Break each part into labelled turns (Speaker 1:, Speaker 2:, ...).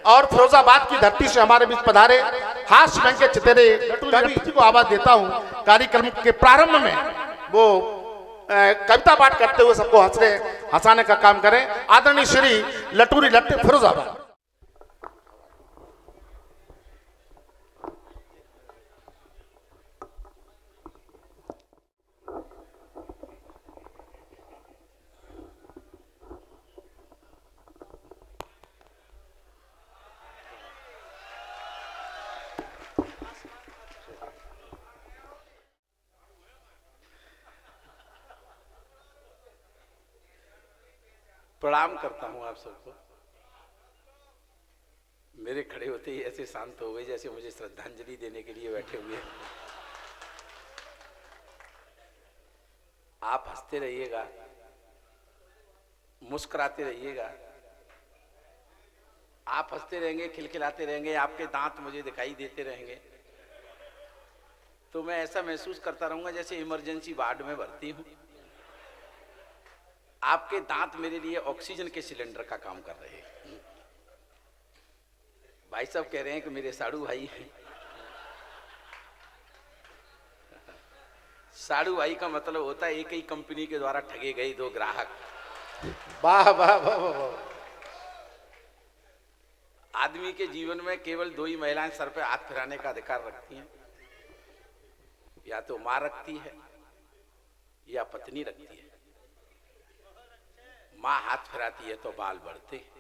Speaker 1: और फिरोजाबाद की धरती से हमारे बीच पधारे हास्य बैंक के चितेरे कवि जी को आवाज देता हूं। कार्यक्रम के प्रारंभ में वो कविता पाठ करते हुए सबको हंसाने का काम करें। आदरणीय श्री लटूरी लट्टे फिरोजाबाद।
Speaker 2: प्रणाम करता हूं आप सबको। मेरे खड़े होते ही ऐसे शांत हो गए जैसे मुझे श्रद्धांजलि देने के लिए बैठे हुए हैं। आप हंसते रहिएगा, मुस्कुराते रहिएगा। आप हंसते रहेंगे, खिलखिलाते रहेंगे, आपके दांत मुझे दिखाई देते रहेंगे, तो मैं ऐसा महसूस करता रहूंगा जैसे इमरजेंसी वार्ड में भर्ती हूं। आपके दांत मेरे लिए ऑक्सीजन के सिलेंडर का काम कर रहे हैं। भाई साहब कह रहे हैं कि मेरे साड़ू भाई हैं। साड़ू भाई का मतलब होता है एक ही कंपनी के द्वारा ठगे गए दो ग्राहक।
Speaker 1: वाह वाह वाह वाह।
Speaker 2: आदमी के जीवन में केवल दो ही महिलाएं सर पे हाथ फिराने का अधिकार रखती हैं, या तो मां रखती है या पत्नी रखती है। मां हाथ फिराती है तो बाल बढ़ते हैं।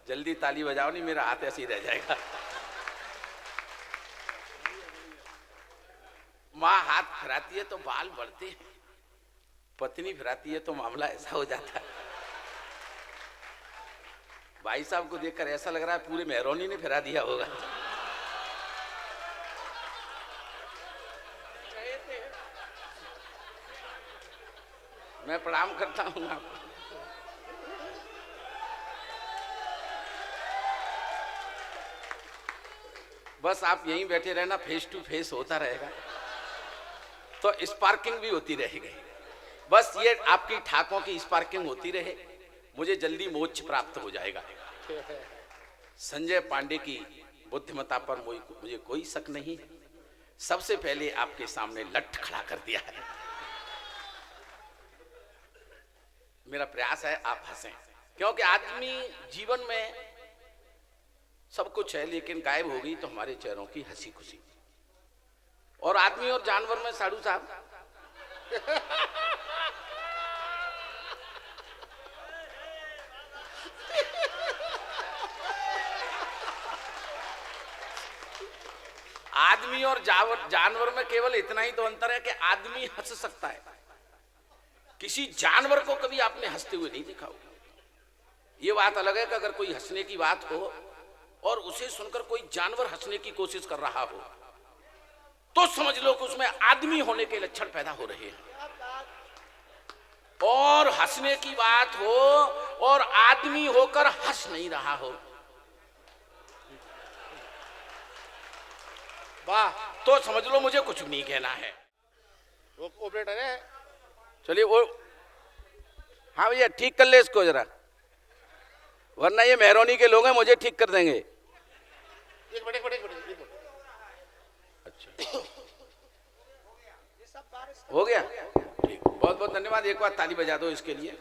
Speaker 2: जल्दी ताली बजाओ, नहीं मेरा हाथ ऐसे ही रह जाएगा। मां हाथ फिराती है तो बाल बढ़ते हैं, पत्नी फिराती है तो मामला ऐसा हो जाता है। भाई साहब को देखकर ऐसा लग रहा है पूरे मेहरौनी ने फिरा दिया होगा। मैं प्रणाम करता हूं आपको। बस आप यहीं बैठे रहना, फेस टू फेस होता रहेगा तो स्पार्किंग भी होती रहेगी। बस ये आपकी ठाकों की स्पार्किंग होती रहे, मुझे जल्दी मोक्ष प्राप्त हो जाएगा। संजय पांडे की बुद्धिमत्ता पर मुझे कोई शक नहीं। सबसे पहले आपके सामने लठ खड़ा कर दिया है। मेरा प्रयास है आप हंसें, क्योंकि आदमी जीवन में सब कुछ है लेकिन गायब हो गई तो हमारे चेहरों की हंसी खुशी। और आदमी और जानवर में साधु साहब आदमी और जानवर में केवल इतना ही तो अंतर है कि आदमी हंस सकता है, किसी जानवर को कभी आपने हंसते हुए नहीं देखा होगा। ये बात अलग है कि अगर कोई हंसने की बात हो और उसे सुनकर कोई जानवर हंसने की कोशिश कर रहा हो तो समझ लो कि उसमें आदमी होने के लक्षण पैदा हो रहे हैं। और हंसने की बात हो और आदमी होकर हंस नहीं रहा हो,
Speaker 1: वाह,
Speaker 2: तो समझ लो मुझे कुछ नहीं कहना है।
Speaker 1: वो ऑपरेटर है।
Speaker 2: चलिए वो, हाँ भैया ठीक कर ले इसको जरा, वरना ये मेहरौनी के लोग हैं, मुझे ठीक कर देंगे।
Speaker 1: एक मिनट।
Speaker 2: अच्छा हो गया, ठीक, बहुत बहुत धन्यवाद। एक बार ताली बजा दो इसके लिए।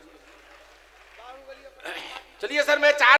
Speaker 2: चलिए सर, मैं चार